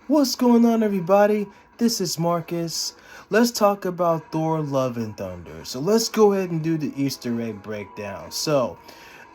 What's going on, everybody? This is Marcus. Let's talk about Thor Love and Thunder. So let's go ahead and do the Easter egg breakdown. So,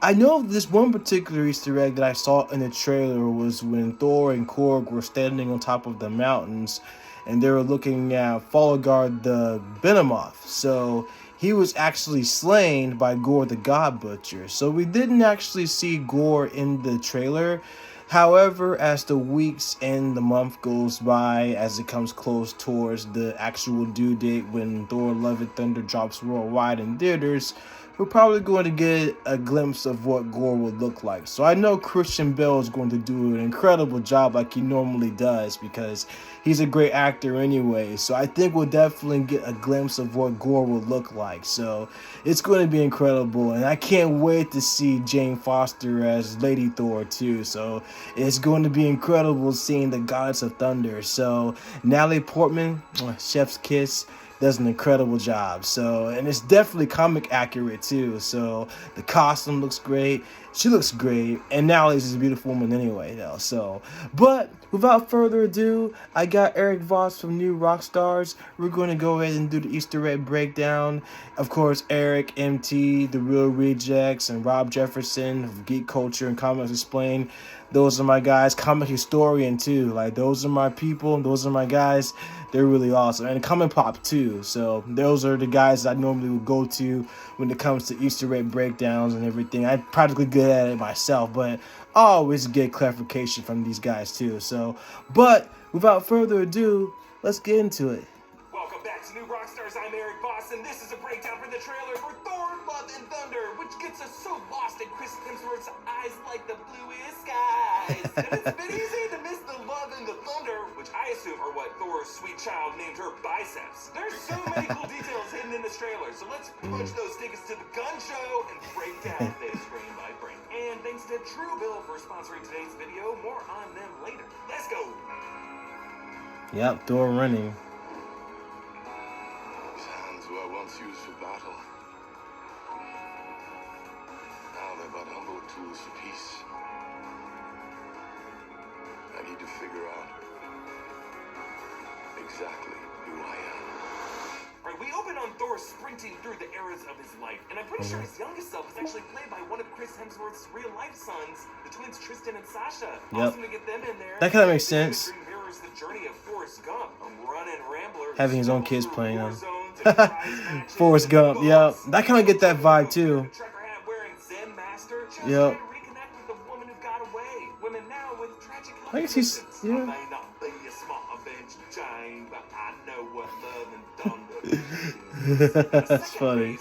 I know this one particular Easter egg that I saw in the trailer was when Thor and Korg were standing on top of the mountains and they were looking at Guard the Behemoth. So, he was actually slain by Gore the God Butcher. So, we didn't actually see Gore in the trailer. However, as the weeks and the month goes by, as it comes close towards the actual due date when Thor Love and Thunder drops worldwide in theaters, we're probably going to get a glimpse of what Gore would look like. So I know Christian Bale is going to do an incredible job like he normally does because he's a great actor anyway. So I think we'll definitely get a glimpse of what Gore will look like. So it's going to be incredible. And I can't wait to see Jane Foster as Lady Thor too. So it's going to be incredible seeing the Goddess of Thunder. So Natalie Portman, chef's kiss, does an incredible job. So, and it's definitely comic accurate too. So the costume looks great. She looks great. And Natalie's a beautiful woman anyway, though. So, but without further ado, I got Eric Voss from New Rockstars. We're going to go ahead and do the Easter egg breakdown. Of course, Eric, MT, The Real Rejects, and Rob Jefferson of Geek Culture and Comics Explained. Those are my guys. Comic Historian too. Like, those are my people. Those are my guys. They're really awesome. And Comic Pop too. So those are the guys I normally would go to when it comes to Easter egg breakdowns and everything. I'm practically good at it myself, but I always get clarification from these guys too. So, but without further ado, let's get into it. Welcome back to New Rockstars. I'm Eric Voss, and this is a breakdown for the trailer for Thor Love and Thunder, which gets us so lost in Chris Hemsworth's eyes like the bluest skies. And it's a bit easy to miss the love and the thunder, which I assume are what Thor's sweet child named her biceps. There's so many cool details hidden in this trailer, so let's punch those tickets to the gun show and break down this frame by frame. And thanks to Truebill for sponsoring today's video. More on them later. Let's go. Yep, Thor running. Were once used for battle. Now they're but humble tools for peace. I need to figure out exactly who I am. Alright, we open on Thor sprinting through the eras of his life, and I'm pretty sure his youngest self is actually played by one of Chris Hemsworth's real-life sons, the twins Tristan and Sasha. Yep. Awesome to get them in there. That kind of makes sense. Mirrors the journey of Forrest Gump, a running rambler, having his own kids playing him. Forrest Gump, yeah. I kind of get that vibe too. Yep. I guess he's, yeah. That's funny.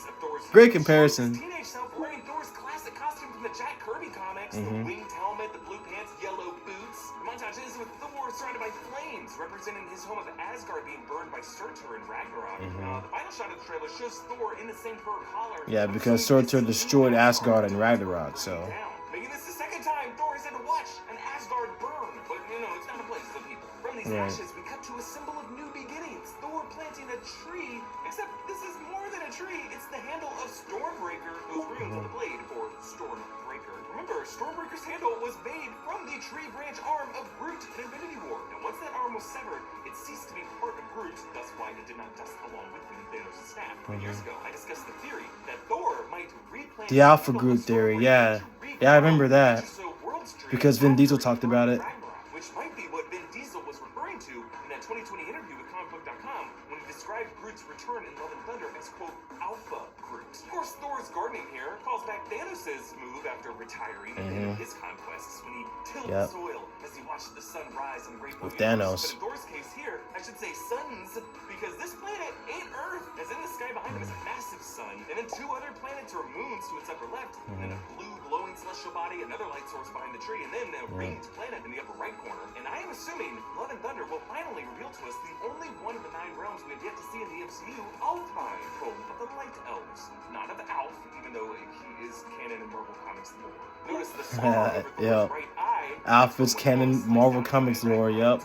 Great comparison. Teenage self wearing Thor's classic costume from the Jack Kirby comics, the winged helmet, the blue pants, yellow boots. The montage ends with Thor surrounded by flames, representing his home of Asgard being burned by Surtur in Ragnarok. The final shot of the trailer shows Thor in the same fur collar. Yeah, because Surtur destroyed Asgard in Ragnarok, so. Making this the second time Thor has had to watch an Asgard burn, but you know, it's not a place for people. From these ashes, we cut to a symbol of new beginnings. Thor planting a tree, except this is more than a tree. It's the handle of Stormbreaker, those runes on the blade for Stormbreaker. Remember, Stormbreaker's handle was made from the tree branch arm of Groot in Infinity War. And once that arm was severed, it ceased to be part of Groot. That's why it did not dust along with him in Thanos' snap. Years ago, I discussed the theory that Thor might replant The Alpha Groot theory, yeah. Yeah, I remember that. Because Vin Diesel talked about it. Which might be what Vin Diesel was referring to in that 2020 interview with comicbook.com when he described Groot's return in Love and Thunder as, quote, Alpha Groot. Of course, Thor's gardening here calls back Thanos' move after retiring at the end of his conquests when he tilled the soil as he watched the sun rise and great with Thanos. But in Thor's case here, I should say suns, because this planet ain't Earth, as in the sky behind him is a massive sun, and then two other planets or moons to its upper left, and then a blue glowing celestial body, another light source behind the tree, and then a ringed planet in the upper right corner. And I am assuming Love and Thunder will finally reveal to us the only one of the 9 realms we have yet to see in the MCU, Alfheim, home of the Light Elves. Not of Alf, even though he is canon in Marvel Comics lore. Notice the scar over Thor's right eye. Alf is canon Marvel Comics lore, yep.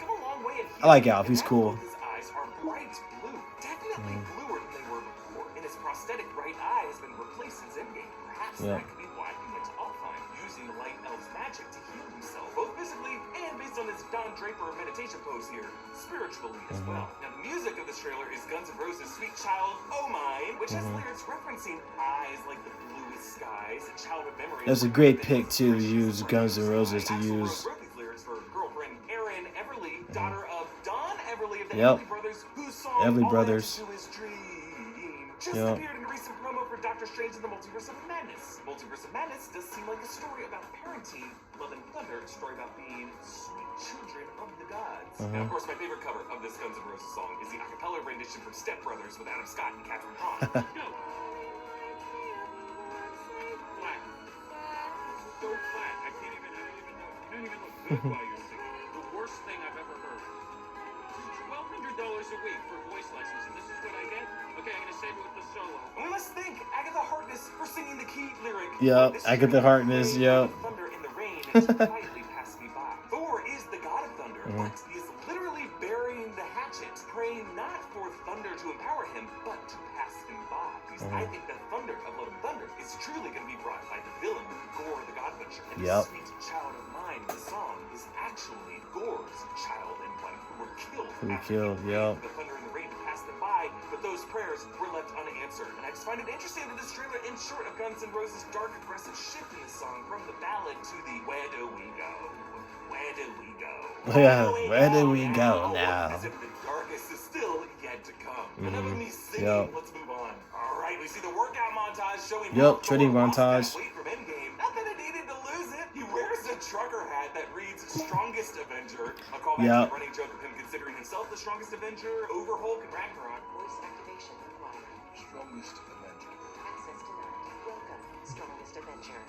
I like Alf, he's cool. His eyes are bright blue, definitely bluer than they were before, and his prosthetic right eye has been replaced since Endgame. Perhaps that could be why he went to Alfheim, using the Light Elf's magic to heal himself, both physically and based on his Don Draper meditation pose here, spiritually as well. Now, the music of this trailer is Guns N' Roses' Sweet Child O' Mine, which has lyrics referencing eyes like the bluest skies, and childhood memories. That's a great pick too. To use Guns N' Roses to use. Wrote these lyrics for girlfriend Erin Everly, daughter of Don Everly of the Yep. Everly Brothers, whose song Everly All I Brothers. Have to Do Is Dream just Yep. appeared in a recent promo for Doctor Strange in the Multiverse of Madness. Multiverse of Madness does seem like a story about parenting. Love and Thunder, a story about being sweet children of the gods. And of course, my favorite cover of this Guns N' Roses song is the a cappella rendition from Step Brothers with Adam Scott and Catherine Hahn. Flat. So flat. I don't even know. You don't even look good while you're singing it. The worst thing I've ever heard. $1,200 a week for voice lessons, and this is what I get? Okay, I'm gonna save it with the solo. And we must thank Agatha Harkness for singing the key lyric. Yep, This Agatha track, Harkness, rain, yep. Thunder in the rain has quietly passed me by. Thor is the god of thunder, but he is literally burying the hatchet, praying not for thunder to empower him, but to pass him by. Because I think the thunder of Love and Thunder is truly going to be brought by the villain, Gore the God Butcher. And Yep. the sweet child of mine, the song, is actually Gore's child and wife who were killed. The thunder and the rain passed them by, but those prayers were left unanswered. And I just find it interesting that this trailer ends short of Guns N' Roses' dark, aggressive shift in the song from the ballad to the where do we go? Where do we go? Yeah, where do we go now? As if the darkest is still yet to come. Enough of me singing, Yep. let's move on. Alright, we see the workout montage showing Yep, how training Thor lost that montage. weight from Endgame. Not that it needed to lose it. He wears a trucker hat that reads Strongest Avenger. A callback to Yep. the running joke of him considering himself the strongest Avenger over Hulk and Ragnarok. Voice activation required. Strongest Avenger. Access denied. Welcome, strongest Avenger.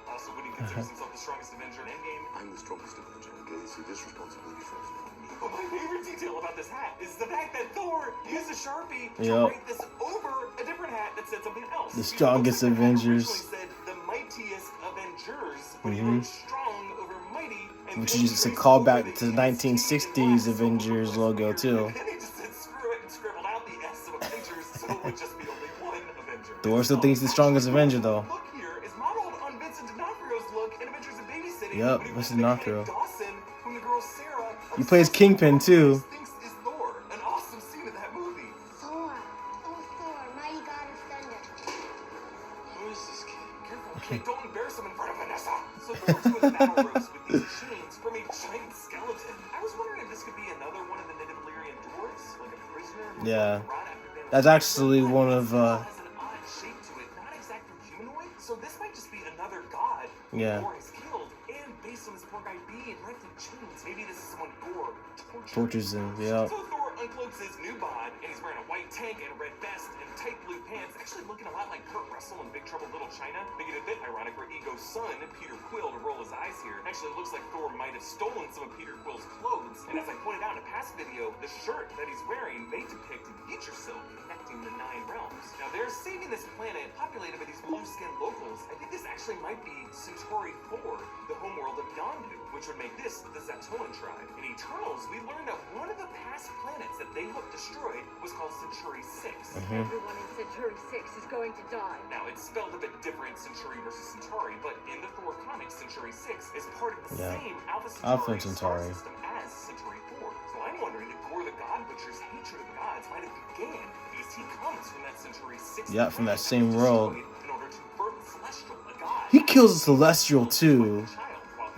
Also, when he considers himself the strongest Avenger in Endgame. I'm the strongest Avenger, okay? So this responsibility falls upon me. But my favorite detail about this hat is the fact that Thor used a Sharpie to Yep. write this over a different hat that said something else. The strongest It looks like the hat Avengers. originally said the mightiest Avengers, but he wrote strong over mighty. And Which then is a traced callback over to the the 1960s so Avengers it was logo, weird. too. And then he just said screw it and scribbled out the S of Avengers, so it would just be only one Avenger. Thor still thinks he's the strongest Avenger, though. Look here is modeled on Vincent D'Onofrio's look in Adventures in Babysitting. Yep, when he Vincent was the D'Onofrio. kid Dawson, whom the girl Sarah He plays Kingpin, too. thinks is Thor. An awesome scene of that movie. Thor. Oh, Thor, mighty god of thunder. Who is this kid? Careful, kid, don't embarrass him in front of Vanessa. So Thor's doing the battle ropes with these chains from a giant skeleton. I was wondering if this could be another one of the Native Illyrian dwarves, like a prisoner. who Yeah. brought after Thanos. That's actually one of, It has an odd shape to it, not exactly humanoid. So this might just be another god who Yeah. Thor has killed. And based on this poor guy being left in chains, maybe this is someone Thor Tortures him, yeah. So Thor uncloaks his new bod, and he's wearing a white tank and a red vest and tight blue pants, actually looking a lot like Kurt Russell in Big Trouble in Little China, making it a bit ironic for Ego's son, Peter Quill, to roll his eyes here. Actually, it looks like Thor might have stolen some of Peter Quill's clothes, and as I pointed out in a past video, the shirt that he's wearing may depict future silk connecting the 9 realms. Now, they're saving this planet populated by these blue-skinned locals. I think this actually might be Centauri 4, the homeworld of Yondu, which would make this the Zatoan tribe. In Eternals, we learned that one of the past planets that they helped destroy was called Centauri 6. Everyone in Centauri 6 is going to die. Now, it's spelled a bit different, Centauri versus Centauri, but in the Thor comics, Centauri 6 is part of the Yeah. same Alpha Alpha Centauri star Centauri. system as Centauri 4. So I'm wondering if Gore the God Butcher's hatred of the gods might have began because he comes from that Centauri 6. Yeah, from that same planet world. destroyed in order to birth Celestial, a god. He kills a Celestial, too.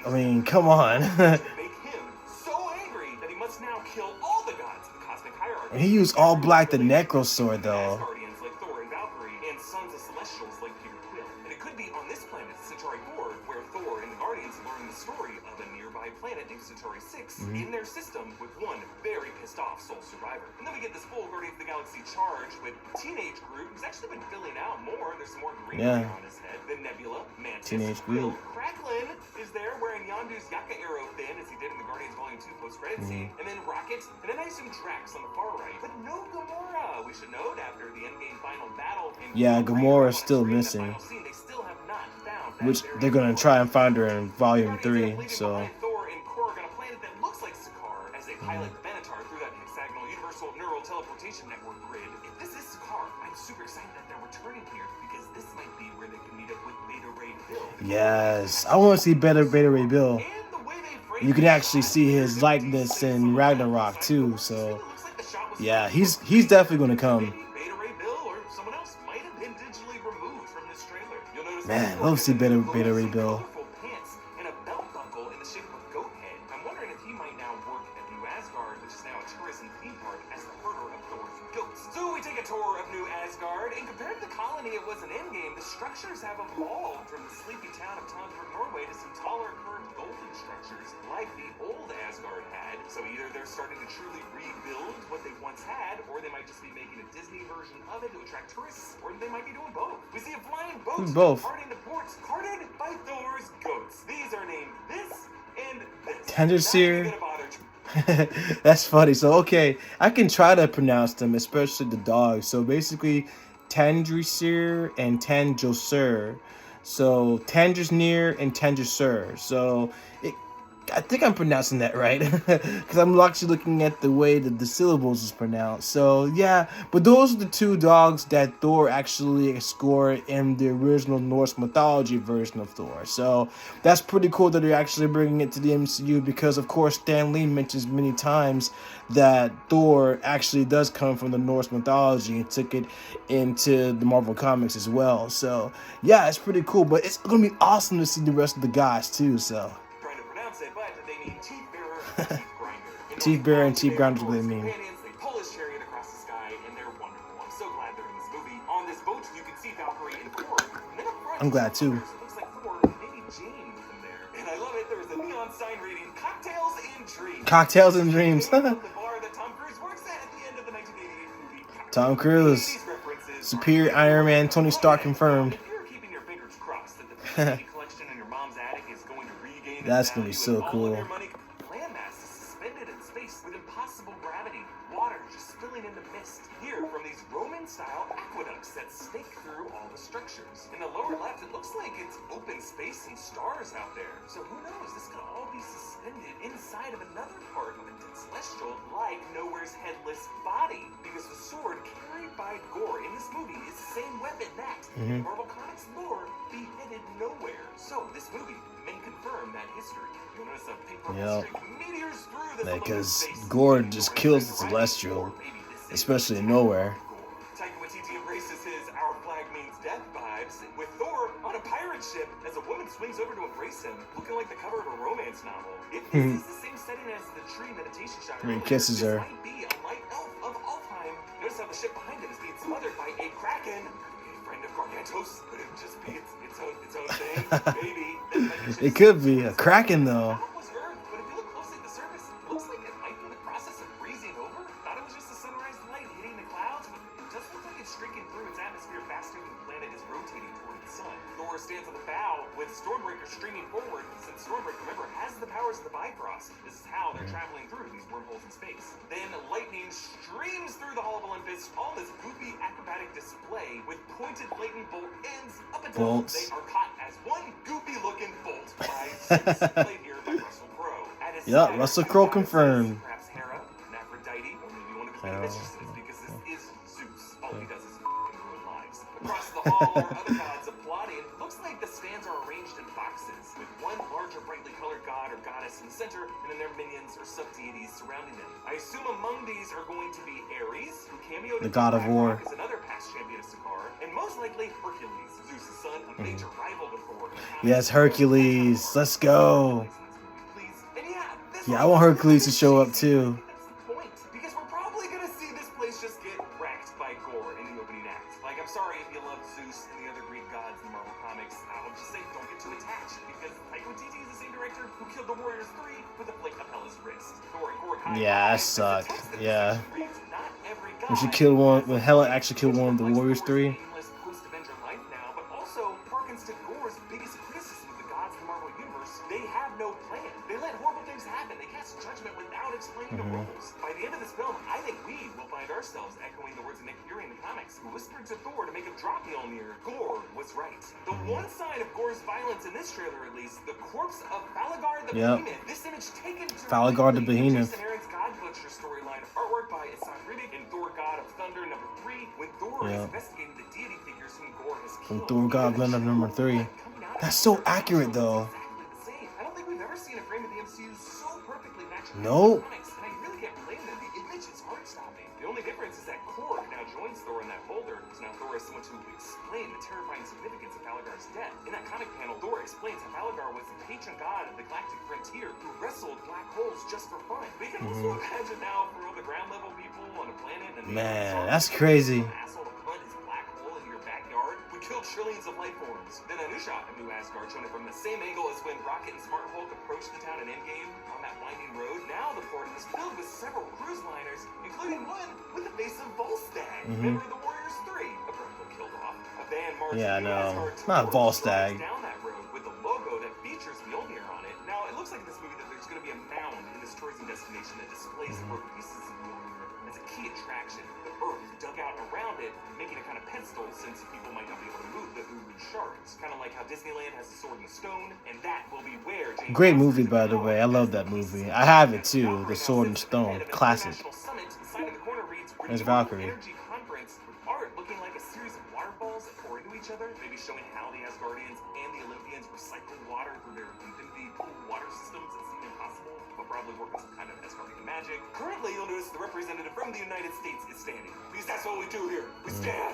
I mean, come on. Make him so angry that he must now kill all the gods of the cosmic hierarchy. He used all black, the Necro Sword, though. Guardians like Thor and Valkyrie, and sons of Celestials like Peter Quill. And it could be on this planet, Centauri 4, where Thor and the Guardians learn the story of a nearby planet named Centauri 6 in their system with one very pissed off sole survivor. And then we get this full Guardians of the Galaxy charge with Teenage Groot, who's actually been filling out more. There's some more greenery on his head. Then Nebula, Mantis, Teenage Quill, Groot. Cracklin is there wearing Yondu's Yaka arrow fin as he did in the Guardians Volume 2 post-credit scene. And then Rocket, and then I assume Drax on the far right. But no Gamora. We should note after the Endgame final battle. And Yeah, Gamora's still on the missing. final scene, they still have not found that Which very they're gonna try and find her in Volume Guardians 3, end up leaving so... behind Thor and Korg on a planet that looks like Sakaar as they pilot the Benatar through that hexagonal universal neural teleportation network grid. If this is Sakaar, I'm super excited that they're returning here because this might be where they can meet up with Beta Ray Bill. Yes, I want to see Beta Ray Bill. And the way they frame You can actually see his likeness in Ragnarok too. So yeah, he's definitely gonna come. Beta Ray Bill or someone else might have been digitally removed from this trailer. You'll notice Man, Thor love to see has Beta Ray some Bill. colorful pants and a belt buckle in the shape of a goat head. I'm wondering if he might now work at New Asgard, which is now a tourism theme park, as the herder of Thor's goats. So we take a tour of New Asgard, and compared to the colony it was an endgame, the structures have evolved from the sleepy town of Tonsberg, Norway, to some taller, curved golden structures like the old Asgard had. So either they're starting to truly rebuild what they once had, or they might just be making a Disney version of it to attract tourists, or they might be doing both. We see a flying boat Both. carting the ports, carted by Thor's goats. These are named this and this. Tenderseer. That's funny. So okay, I can try to pronounce them, especially the dogs. So basically, Tenderseer and Tanjosur. So Tangersneer and Tanjosur. So I think I'm pronouncing that right because I'm actually looking at the way that the syllables is pronounced. So yeah, but those are the two dogs that Thor actually scored in the original Norse mythology version of Thor. So that's pretty cool that they're actually bringing it to the MCU because of course Stan Lee mentions many times that Thor actually does come from the Norse mythology and took it into the Marvel comics as well. So yeah, it's pretty cool, but it's gonna be awesome to see the rest of the guys too. So. Trying to pronounce it, but they mean teeth bearer and teeth grinder. Teeth bearer and teeth grinder is what they mean. Companions, they pull his chariot across the sky, and they're wonderful. I'm so glad they're in this movie. On this boat, you can see Valkyrie and Thor. And then up front, I'm glad too. it looks like Thor and maybe Jane with them there. And I love it. There's a neon sign reading "Cocktails and Dreams." Cocktails and Dreams. The bar that Tom Cruise works at the end of the 1988 movie. Tom Cruise. These references Superior Iron Man, Tony Stark confirmed. If you're keeping your fingers crossed that the DVD collection in your mom's attic is going to regain That's its gonna be value so and all cool. of your money, landmass is suspended in space with impossible gravity, water just spilling into mist. Here from these Roman-style aqueducts that snake through all the structures. In the lower left, it looks like it's open space and stars out there. So who knows? This could all be suspended inside of another part of a dead celestial, like Nowhere's headless body, because the sword carried by Gore in this movie is the same weapon that, in Marvel Comics lore, beheaded Nowhere. So this movie may confirm that history. You'll notice a pink purple streak meteors through the Because Gore just kills the Celestial, especially in Nowhere. Taika Waititi embraces his "Our flag means death" vibes with Thor on a pirate ship as a woman swings over to embrace him, looking like the cover of a romance novel. If this is the same setting as the tree meditation shot, He earlier, kisses her. This might be a light elf of all time. Notice how the ship behind him is being smothered by a kraken. A friend of Gargantos. Could it just be its own thing? Maybe. It could be a Kraken though. That was Earth, but if you look closely at the surface, it looks like it might be in the process of freezing over. Thought it was just a sunrise light hitting the clouds, but it does look like it's streaking through its atmosphere faster than the planet is rotating toward its sun. Thor stands on the bow with Stormbreaker streaming forward, since Stormbreaker, remember, has the powers of the Bifrost. This is how they're traveling through these wormholes in space. Then lightning streams through the Hall of Olympus, all this goofy acrobatic display with pointed lightning bolt ends up until Bolts. they are caught as one goofy looking bolt by Zeus, played here by Russell Crowe. At his Yup, side, Russell Crowe the goddesses, confirmed. Perhaps Hera, Aphrodite, or maybe one of his many Hera. mistresses, because this is Zeus. All he does is ruin lives. Across the hall are other gods applauding. Looks like the stands are arranged in boxes, with one larger brightly colored god or goddess in the center, and then their minions or sub-deities surrounding them. I assume among these are going to be Ares, who cameoed The in god of war. Ragnarok as another past champion of Sakaar, and most likely Hercules, Zeus' son, a major rival to Thor. Yes, Hercules. Let's go. Please. And this Yeah, I want Hercules to show up too. That's the point, because we're probably gonna see this place just get wrecked by Gore in the opening act. Like, I'm sorry if you love Zeus and the other Greek gods in the Marvel comics. I'll just say don't get too attached, because Taika Waititi is the same director who killed the Warriors 3 with a flick of Hela's wrist. Thor and Gore Yeah, that sucked. Yeah. When she killed one, when Hela actually killed one of the Warriors 3. Post-Avenger life now, but also harkens to Gore's biggest criticism of the gods of the Marvel Universe. They have no plan. They let horrible things happen. They cast judgment without explaining the rules. By the end of this film, I think we will find ourselves echoing the words of Nick Fury in the comics, who whispered to Thor to make him drop Mjolnir. Gore was right. The one sign of Gore's violence in this trailer, at least, the corpse of Falagard the Behemoth. This image taken Falagard the directly from Behemoth. Jason Aaron's God Butcher storyline, artwork by Isan Ribic in Thor God of Thunder #3, when Thor is investigating the deity figures whom Gore has From killed. Thor God of Thunder #3. That's so accurate though. Exactly the same. I don't think we've ever seen a frame of the MCU Nope. And I really can't blame them. The image is heart-stopping. The only difference is that Korg now joins Thor in that folder, so now Thor is someone to explain the terrifying significance of Valagar's death. In that comic panel, Thor explains how Valagar was the patron god of the galactic frontier who wrestled black holes just for fun. We can also imagine now for all the ground level people on the planet and Man, that's crazy. asshole to put his black hole in your backyard. We killed trillions of life forms. Then a new shot of New Asgard shown it from the same angle as when Rocket and Smart Hulk approached the town in Endgame on that winding road. Now the port is filled with several cruise liners, including one with the face of Volstagg, member of the Warriors 3, abruptly killed off. A van marched Yeah, New no, Asgard not towards Volstagg. down that road with the logo that features Mjolnir on it. Now it looks like in this movie that there's going to be a mound in this tourism destination that displays the broken pieces of Mjolnir as a key attraction. The earth dug out around it, making it kind of pedestal since people might not be able to move the Uruj shards. Kind of like how Disneyland has the Sword in the Stone, and that will be where Jane Great Foster's movie, by the way. I love that movie. I have it too. The Sword and Stone, classic. There's Valkyrie. Energy conference with art looking like a series of waterfalls that pour into each other, maybe showing how the Asgardians and the Olympians recycle water through their infinity pool water systems that seem impossible, but probably work with some kind of Asgardian magic. Currently, you'll notice the representative from the United States is standing, because that's what we do here. We stand.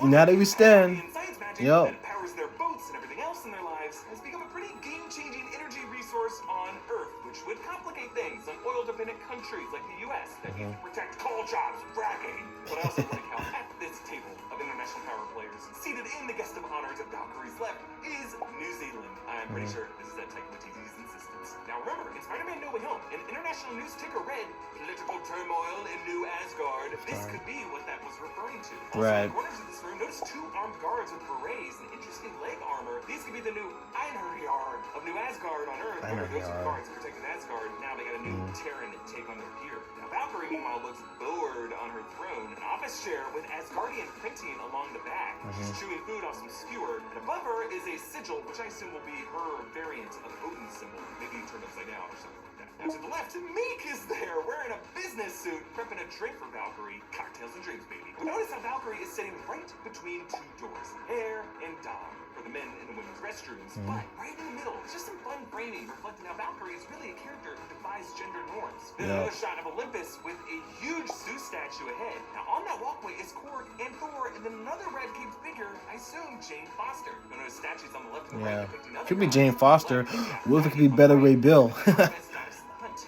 United we stand. Science magic Yep. that powers their boats and everything else in their lives has become a pretty game-changing energy resource on Earth, which would complicate things on oil-dependent countries like the U.S. that need to protect coal jobs, fracking. But I also like how at this table of international power players, seated in the guest of honor to Valkyrie's left, is New Zealand. I'm pretty sure this is at Taika Waititi's insistence. Now remember, in Spider-Man No Way Home, an international news ticker read, "Political turmoil in New Asgard." This could be what that was referring to. Also, Right. in the corners of this room, notice two armed guards with berets and interesting leg armor. These could be the new Einherjar of New Asgard on Earth. Remember, those are the guards who protected Asgard. Now they got a new Terran take on their gear. Now Valkyrie, meanwhile, looks bored on her throne, an office chair with Asgardian printing along the back. She's chewing food off some skewer, and above her is a sigil, which I assume will be her variant of Odin's symbol, maybe turned upside down or something like that. Now to the left, Meek is there, wearing a business suit, prepping a drink for Valkyrie. Cocktails and drinks, baby. But notice how Valkyrie is sitting right between two doors, hair and dom, for the men and the women's restrooms. But right in the middle, it's just some fun framing reflecting how Valkyrie is really a character who defies gender norms. Then another shot of Olympus with a huge Zeus statue ahead. Now on that walkway is Korg and Thor, and then another red-cape figure, I assume Jane Foster. You'll notice statues on the left and the right depicting other Could be gods. Jane Foster. What if it could be Better Ray Bill?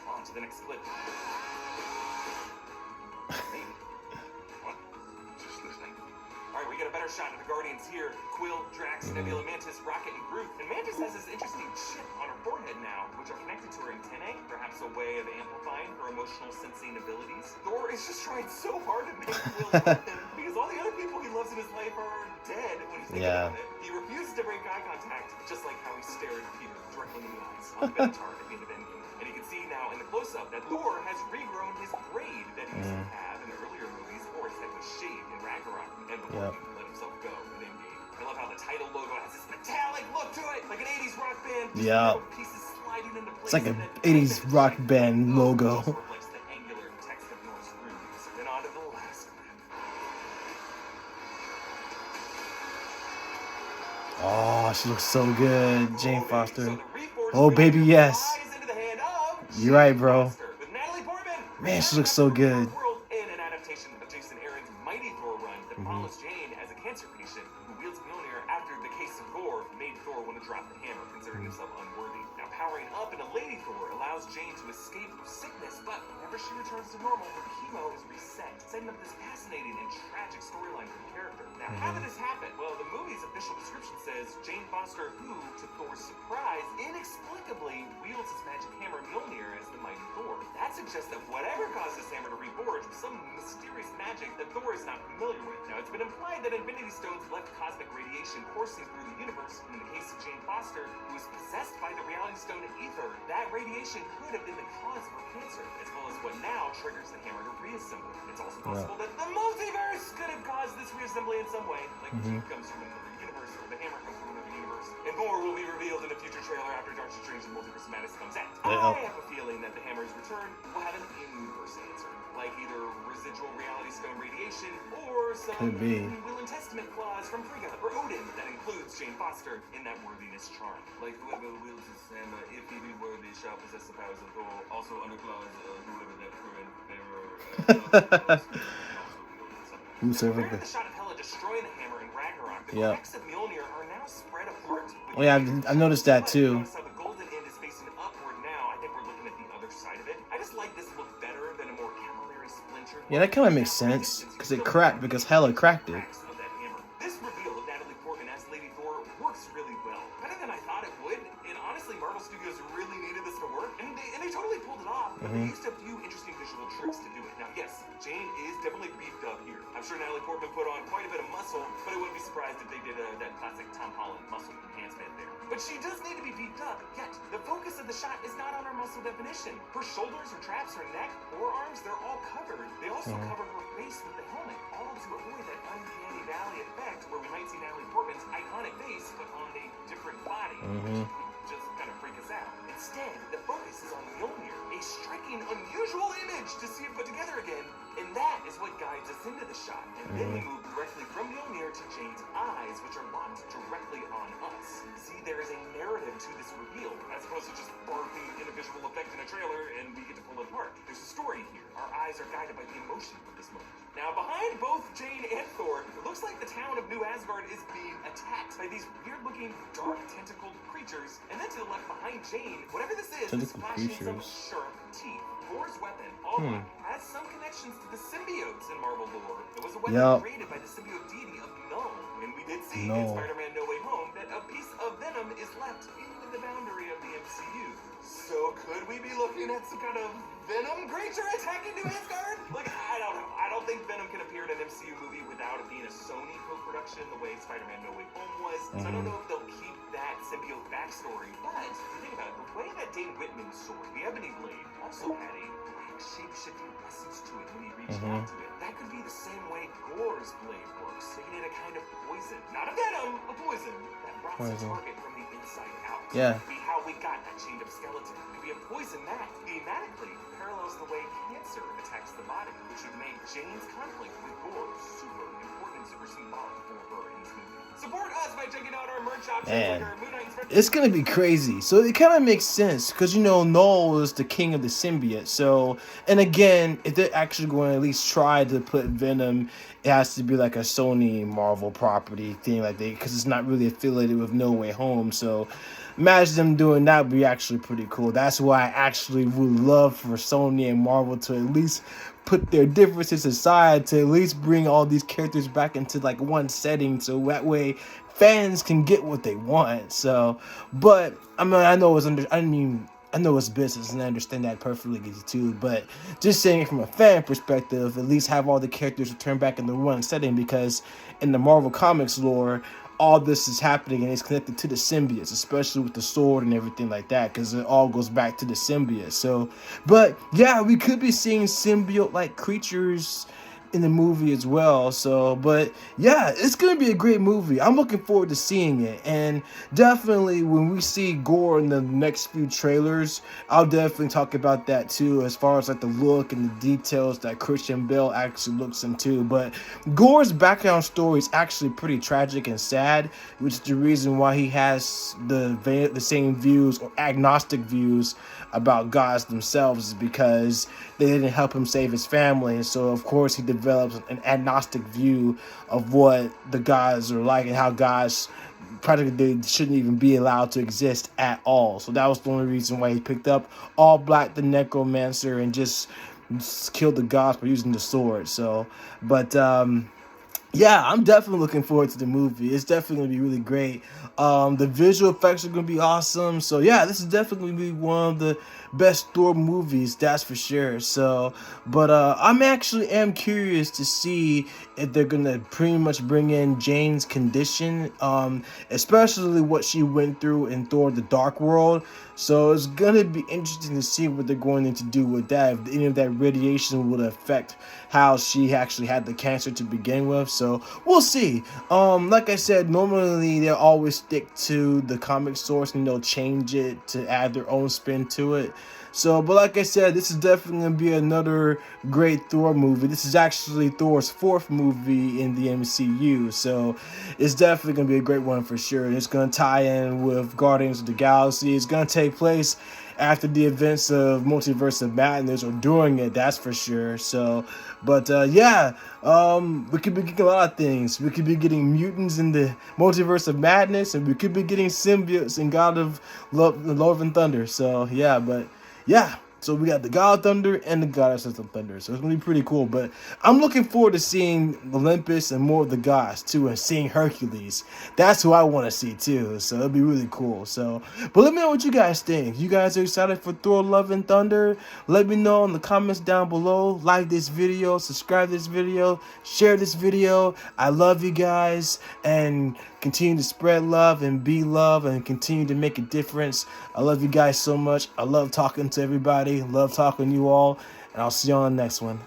On to the next clip. What? Just listening. Alright, we get a better shot of the Guardians here. Quill, Drax, Nebula, Mantis, Rocket, and Groot. And Mantis has this interesting chip on her forehead now, which are connected to her antennae, perhaps a way of amplifying her emotional sensing abilities. Thor is just trying so hard to make Quill love him, because all the other people he loves in his life are dead when you think about it. He refuses to break eye contact, just like how he stared Peter directly in the eyes on the Benatar at the end of Endgame. And you can see now in the close-up that Thor has regrown his braid that he used to have in the earlier movies, or his head was shaved in Ragnarok, and before he let himself go in Endgame. I love how the title logo has this metallic look to it, like an 80s rock band. Yeah. Pieces sliding into place. It's like an and then 80s rock band logo. also reflects the angular text of Norse runes. Then on to the last clip. Oh, she looks so good, Jane Foster. So the reforged Oh, baby, figure yes. flies into the hand of You're right, bro. Foster with Natalie Portman. Man, she looks so good. World in an adaptation of Jason Aaron's Mighty Thor run that follows Jane as a cancer patient who wields Mjolnir after the case of Thor made Thor want to drop the hammer, considering himself unworthy. Now powering up into Lady Thor allows Jane to escape from sickness, but whenever she returns to normal, her chemo is reset, setting up this fascinating and tragic storyline for the character. Now, how did this happen? Well, the movie's official description says Jane Foster, who, to Thor's surprise, inexplicably wields his magic hammer Mjolnir as the mighty Thor. That suggests that whatever caused this hammer to reforge was some mysterious magic that Thor is not familiar with. Now, it's been implied that Infinity Stones left cosmic radiation coursing through the universe, and in the case of Jane Foster, who was possessed by the Reality Stone Ether, that radiation could have been the cause of her cancer, as well as what now triggers the hammer to reassemble. It's also possible that the multiverse could have caused this reassembly in some way, like Jane comes from another universe, or the hammer comes from another universe. And more will be revealed in a future trailer after Doctor Strange and Multiverse Madness comes out. I have a feeling that the hammer's return will have an in-universe answer, like either residual reality stone radiation, or some Could be. Will and Testament clause from Frigga or Odin that includes Jane Foster in that worthiness charm. Like whoever wields his hammer, if he be worthy, shall possess the powers of Thor. Also under clause, whoever that current bearer. Whosoever. Compared to the shot of Hela destroying the hammer in Ragnarok, the Yep. cracks of Mjolnir are now spread apart. Oh yeah, I've noticed that too. Notice how the golden end is facing upward now. I think we're looking at the other side of it. I just like this look better than a more capillary splintered. Yeah, that kind of makes sense because it cracked because Hela cracked it. Cracks of that hammer. This reveal of Natalie Portman as Lady Thor works really well. Better than I thought it would. And honestly, Marvel Studios really needed this to work, and they totally pulled it off. But they used a few interesting visual tricks to do it. Now, yes, Jane is definitely beefed up here. I'm sure Natalie Portman put on quite a bit of muscle, but I wouldn't be surprised if they did that classic Tom Holland muscle enhancement there. But she does need to be beefed up, yet the focus of the shot is not on her muscle definition. Her shoulders, her traps, her neck, forearms, they're all covered. They also cover her face with the helmet, all to avoid that uncanny valley effect where we might see Natalie Portman's iconic face, but on a different body. Just kind of freak us out. Instead, the focus is on Mjolnir, a striking, unusual image to see it put together again, and that is what guides us into the shot. And then we move directly from Mjolnir to Jane's eyes, which are locked directly on us. See, there is a narrative to this reveal, as opposed to just barking in a visual effect in a trailer and we get to pull it apart. There's a story here. Our eyes are guided by the emotion of this moment. Now, behind both Jane and Thor, it looks like the town of New Asgard is being attacked by these weird-looking, dark, tentacled creatures. And then to the left behind Jane, whatever this is flashing some sharp teeth. Thor's weapon, all black, has some connections to the symbiotes in Marvel lore. It was a weapon created by the symbiote deity of Null. And we did see in Spider-Man No Way Home that a piece of venom is left in the boundary of the MCU. So could we be looking at some kind of Venom creature attacking New Asgard? Like, I don't know. I don't think Venom can appear in an MCU movie without it being a Sony co-production the way Spider-Man No Way Home was. So I don't know if they'll keep that symbiote backstory. But, if you think about it, the way that Dane Whitman's sword, the Ebony Blade, also had a black shape-shifting essence to it when he reached out to it. That could be the same way Gore's blade works, making it a kind of poison. Not a venom, a poison that rots a target from the inside out. Yeah. Could be how we got that chained up skeleton. Could be a poison that, thematically, parallels the way cancer attacks the body, which would make Jane's conflict with Gore super important, super symbolic for her in this movie. Support us by checking out our merch options like our Moon Knight and It's gonna be crazy. So it kind of makes sense because Null is the king of the symbiote. So, and again, if they're actually going to at least try to put Venom, it has to be like a Sony Marvel property thing, like because it's not really affiliated with No Way Home. So, imagine them doing that would be actually pretty cool. That's why I actually would love for Sony and Marvel to at least put their differences aside, to at least bring all these characters back into like one setting, so that way fans can get what they want. So, but I mean, I know it's business, and I understand that perfectly too. But just saying it from a fan perspective, at least have all the characters return back in the one setting, because in the Marvel Comics lore, all this is happening and it's connected to the symbiotes, especially with the sword and everything like that, because it all goes back to the symbiote. So, but yeah, we could be seeing symbiote-like creatures in the movie as well. So, but yeah, it's gonna be a great movie. I'm looking forward to seeing it, and definitely when we see Gore in the next few trailers, I'll definitely talk about that too, as far as like the look and the details that Christian Bale actually looks into. But Gore's background story is actually pretty tragic and sad, which is the reason why he has the same views or agnostic views about gods themselves, is because they didn't help him save his family. And so of course he develops an agnostic view of what the gods are like and how gods practically they shouldn't even be allowed to exist at all. So that was the only reason why he picked up All Black the Necromancer and just killed the gods by using the sword. So, but yeah, I'm definitely looking forward to the movie. It's definitely going to be really great. The visual effects are going to be awesome. So, yeah, this is definitely going to be one of the best Thor movies, that's for sure. So, but I'm actually am curious to see if they're going to pretty much bring in Jane's condition, especially what she went through in Thor the Dark World. So it's going to be interesting to see what they're going to do with that, if any of that radiation would affect how she actually had the cancer to begin with. So we'll see. Like I said, normally they'll always stick to the comic source and they'll change it to add their own spin to it. So, but like I said, this is definitely going to be another great Thor movie. This is actually Thor's 4th movie in the MCU, so it's definitely going to be a great one for sure. And it's going to tie in with Guardians of the Galaxy. It's going to take place after the events of Multiverse of Madness, or during it, that's for sure. So, but we could be getting a lot of things. We could be getting mutants in the Multiverse of Madness, and we could be getting symbiotes in God of Love and Thunder. So, so we got the God of Thunder and the Goddess of Thunder. So it's going to be pretty cool. But I'm looking forward to seeing Olympus and more of the gods, too, and seeing Hercules. That's who I want to see, too. So it'll be really cool. So, but let me know what you guys think. You guys are excited for Thor Love and Thunder? Let me know in the comments down below. Like this video, subscribe to this video, share this video. I love you guys, and continue to spread love and be love and continue to make a difference. I love you guys so much. I love talking to everybody. Love talking to you all. And I'll see you on the next one.